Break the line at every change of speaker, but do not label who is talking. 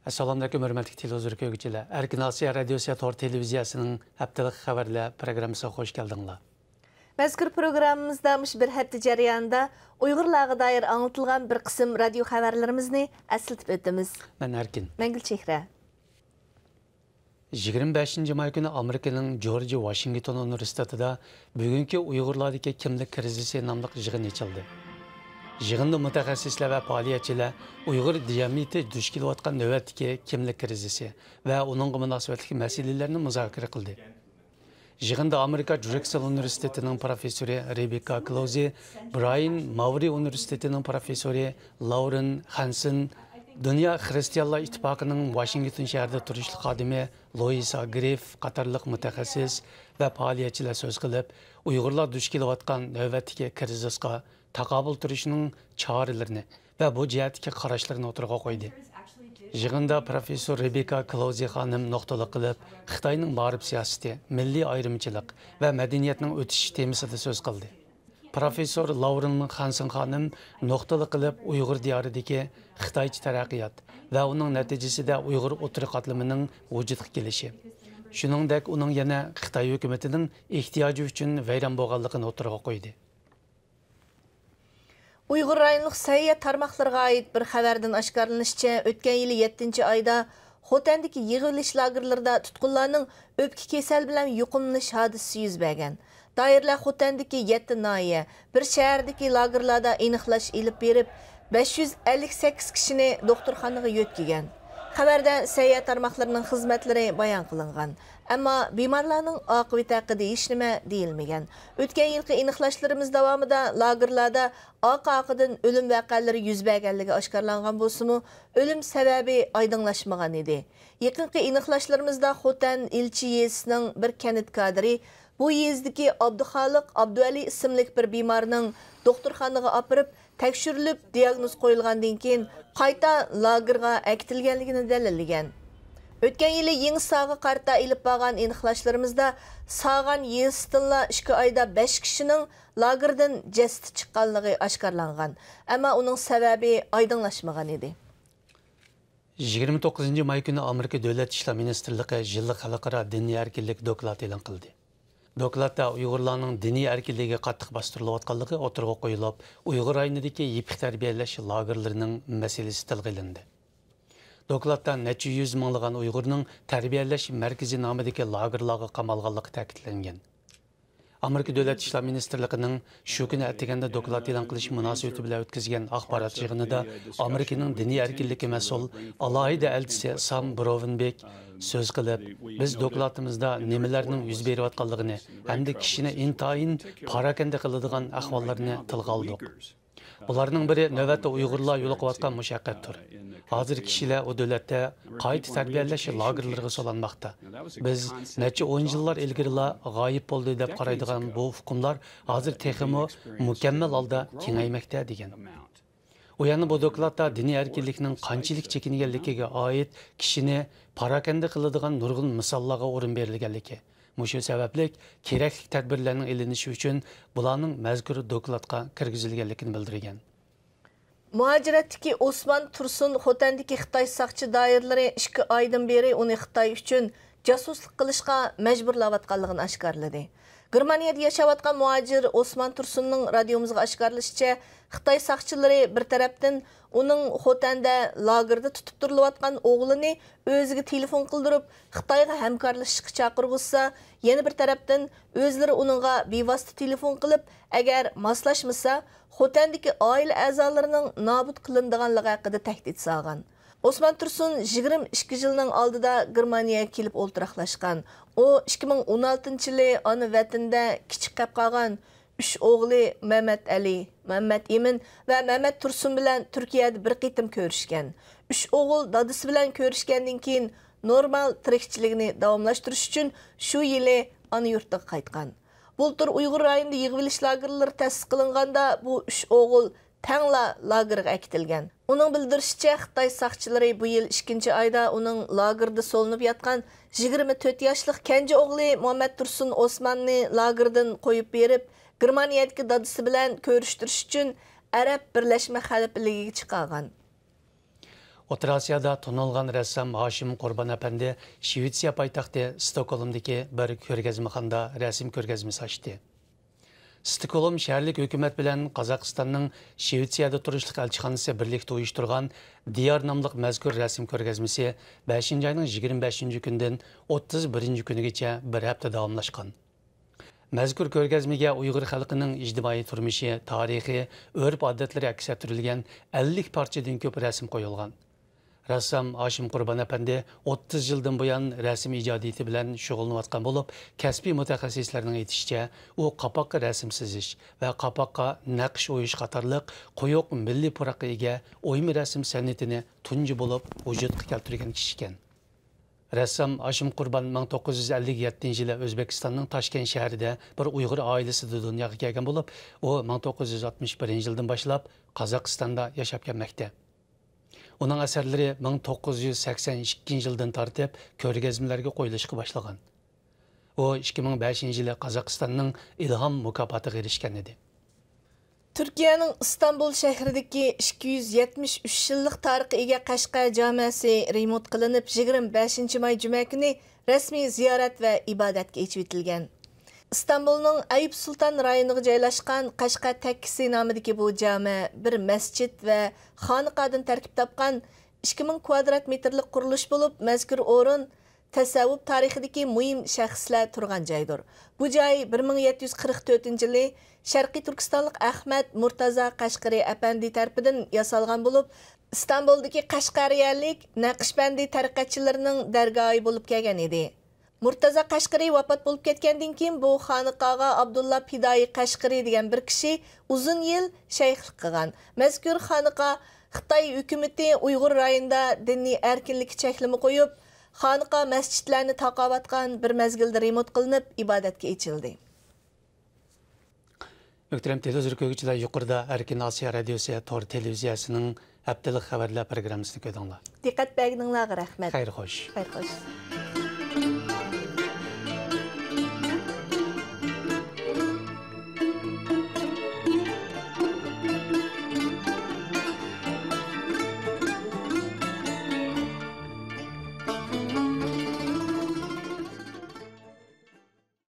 Assalamualaikum hörmətli televizor köygüçülər. Erkin Asiya Radiosu Tor televiziyasının həftəlik xəbərlər proqramına xoş gəldinglər.
Məzkur proqramımızda bir həftə jarayonida Uyğurlarga dair anlatılған bir qism radio xəbərlərimizni əsiltib ötdümiz.
Mən Erkin.
Mən Gülçehra.
25 may günü Amerikanın George Washington Universitetida bugünkü Uyğurlardakı kimlik krizisi namlı yığın açıldı. Yığında mutaxassislar və fəaliyyətçilər Uyğur diyamiti duş kelayotgan növbətdəki kimlik krizisi və onunla münasibətli məsələlərini müzakirə qildi. Yığında Amerika Drexel Universitetinin professori Rebecca Closey, Brian Maury Universitetinin professori Lauren Hansen, Dünya Xristiyanlar İttifaqının Washington şəhərdə turishli xadimi Louisa Griff qatarlıq mutaxassis və fəaliyyətçilər söz qilib, Uyğurlar duş kelayotgan növbətdəki krizisqa taqabul turishning choralarini va bu jihatdagi qarashlarni o'tirg'a qo'ydi. Yig'inda professor Rebecca Closey xonim nuqtali qilib, Xitoyning ma'rif siyosati, milliy ayrimchilik va madaniyatning o'tishi temasida so'z qildi. Professor Lauren Hansen xonim nuqtali qilib, Uyg'ur diyoridagi Xitoycha taraqqiyot va uning natijasida Uyg'ur o'tiri qatlamining vujudga kelishi. Shuningdek, uning yana Xitoy hukumatining ehtiyoji uchun vayron bo'lganligini o'tirg'a qo'ydi.
Uyghur rayonluq səyiyyə tarmaqlarına ait bir xəbərdən aşkarlanışça, ötən yılı 7-ci ayda Xotandakı yığılış lagerlərdə tutqunlarning öpki kesəl bilan yuqumlanish hadisasi yuz bergan. Doirlar Xotandakı 7 nahiyə, bir shahardagi lagerlarda aniqlash ilib berib, 558 kishini doktorxonaga yo'tkigan. Xabarda səyiyyə tarmaqlarının xizmətlari bayon qilingan. Ammo bemorlarning oqibati haqida hech nima deyilmagan. O'tgan yilgi aniqlashlarimiz davomida lagerlarda oqibadan o'lim voqealari yuz berganligi oshkorlangan bo'lsa-mu, o'lim sababi oydinlashmagan edi. Yaqinqi aniqlashlarımizda Xotan ilchi yezisining bir kanit kadri bu yezdagi Abduxoliq Abduali ismli bir bemorning doktorxonaga olib tekshirilib diagnoz qo'yilgandan keyin qayta lagerga akitilganligini dalillagan. O'tgan yili Yangi Sağ'a qarta ilib borgan aniqlashlarımizda Sağan yezisidan 2 oyda 5 kishining lagerdan jasadi chiqqanligi oshkorlangan. Ammo uning sababi oydinlashmagan edi.
29 may günü Amerika Davlat İşlər Ministerliyi yillik xalqaro diniy erkinlik doklati e'lon qildi. Doklatda Uyg'urlarning diniy erkinligiga qattiq bostirilayotganligi o'tirg'a qo'yilib, Uyg'ur rayonidagi yepik tarbiyalash lagerlarining masalasi tilga olindi. Doklatda necha yuz minglagan Uyg'urning tarbiyalash markazi nomidagi lagerlarga qamalganligi ta'kidlangan. Amerika Davlat İşlər Ministerligining shu kuni atiganda doklat e'lon qilish munosabati bilan o'tkazgan axborot yig'inida Amerikaning diniy erkinligi mas'ul alohida elchisi Sam Brownback söz qilib, biz doklatimizda nimalarning yuz berayotganligini hamda kishini intayin parakanda qiladigan ahvollarni tilga oldik. Bularning biri navbatda Uyg'urlar yo'l qo'yayotgan mushaqqatdir. Hozir kishilar u davlatda qayta tarbiyalash lagerlariga solanmoqda. Biz necha 10 yillar ilgarilar g'oyib bo'ldi deb qaraydigan bu hukmlar hozir texmo mukammal holda kengaymoqda degan. U yana bu dokladda diniy erkinlikning qanchalik chekinganligiga oid kishini parakanda qiladigan nurg'un misollarga o'rin berilganligi. Mushu sababli kerakli tadbirlarning ilinishi uchun bularning mazkur dokladga kirgizilganligini bildirgan.
Muhaciratdagi Osman Tursun Xotandagi Xitoy saqchi doiralari 2 oydan beri uni Xitoy uchun jasuslik qilishga majburlayotganligini oshkorladi. Germaniyada yashayotgan muhacir Osman Tursunning radiomizga oshkorlashicha, Xitoy saqchilari bir tarafdan uning Xotanda lagerda tutib turilayotgan o'g'lini o'ziga telefon qildirib, Xitoyga hamkorlashishga chaqirg'usa, yana bir tarafdan o'zlari uningga bevosita telefon qilib, agar moslashmasa, Xotandagi oila a'zolarining nobud qilinadiganligi haqida tahdid solgan. Osman Tursun 22 yilning oldida Germaniyaga kelib o'ltiraqlashgan. U 2016-yili ona vatanda kichik qolib qolgan 3 o'g'li Mehmet Ali, Mehmet Emin va Mehmet Tursun bilan Turkiyada bir qitim ko'rishgan. 3 o'g'il dadasi bilan ko'rishgandan keyin normal tirikchiligini davomlashtirish uchun shu yili ona yurtiga qaytgan. Bultur Uyg'ur rayonida yig'ilish lagerlari ta'sis qilinganda bu 3 o'g'il tangla lagerga akitilgan. Uning bildirishicha, Xitoy saqchilari bu yil 2-oyda uning lagerda solinib yotgan 24 yoshli kenja o'g'li Muhammad Tursun Osmanni lagerdan qo'yib berib, Germaniyadagi dadasi bilan ko'rishtirish uchun Arab Birlashma Xalifligiga chiqargan.
O'rta Osiyoda tanilgan rəssam Haşim Qurban əpəndi Shvetsiya poytaxti Stokgolmdagi bir ko'rgazmaxonada rasm ko'rgazmasi ochdi. Stokgolm shaharlik hukumat bilan Qozog'istonning Shvetsiyada turishlik elchixonasi birlikda uyushtirgan Diyar nomli mazkur rasm ko'rgazmasi 5-oyning 25 kunidan 31 kunigacha bir hafta davomlashgan. Mazkur ko'rgazmaga Uyg'ur xalqining ijtimoiy turmushi, tarixi, urf-odatlari aks ettirilgan 50 parchadan ko'p rasm qo'yilgan. Rassam Haşim Qurban əpəndi 30 yıldan buyan rəsm icadiyeti bilan shug'ullanayotgan bo'lib, kasbiy mutaxassislarning aytishicha, u qapoqqa rasm sizish va qapoqqa naqsh o'yish qatorliq quyuq milliy puraqqa ega o'yma rasm san'atini tunji bo'lib vujudga keltirgan kishi ekan. Rassam Haşim Qurban 1957-yili O'zbekistonning Toshkent shahrida bir Uyg'ur oilasida dunyoga kelgan bo'lib, u 1961-yildan boshlab Qozog'istonda yashab kelmoqda. Onun əsərləri 1982 yıldan tartib ko'rgazmalarga qo'yilishga boshlagan. O 2005 yılı Qozog'istonning İlham mukofotiga erishgan edi.
Türkiye'nin İstanbul şəhərindəki 273 yıllık tarixi ega Qashqar camiasi remont qilinib 25 may cuma günü rasmiy ziyorat va ibodatga echib etilgan. İstanbul'un Ayıp Sultan rayoniga joylashgan Qashqar Takkisi nomidagi bu jami bir masjid va xonaqadan tarkib topgan 2000 kvadrat metrlik qurilish bo'lib, mazkur o'rin tasavvuf tarixidagi muhim shaxslar turgan joydir. Bu joy 1744-yili Sharqiy Turkistonlik Ahmad Murtazo Qashqari apandi tarafidan yasalgan bo'lib, İstanbul'dagi Qashqariyalik Naqshbandi tariqatchilarining dargohi bo'lib kelgan edi. Murtazo Qashqari vafot bo'lib ketgandan keyin bu xonaqaga Abdulla Fidoyi Qashqari degan bir kishi uzun yil shayxlik qilgan. Mazkur xonaqa Xitoy hukumati Uyg'ur rayonida diniy erkinlikka cheklama qo'yib, xonaqa masjidlarni taqovatgan bir mezgilda remont qilinib, ibodatga echildi.
Muhtaram televizor ko'ruvchilar, yuqorida Erkin Osiyo radiosi tor televiziyasining haftalik xabarlar programmasini ko'rdinglar.
Diqqat berganingizga rahmat.
Xayr xo'sh.
Xayr xo'sh.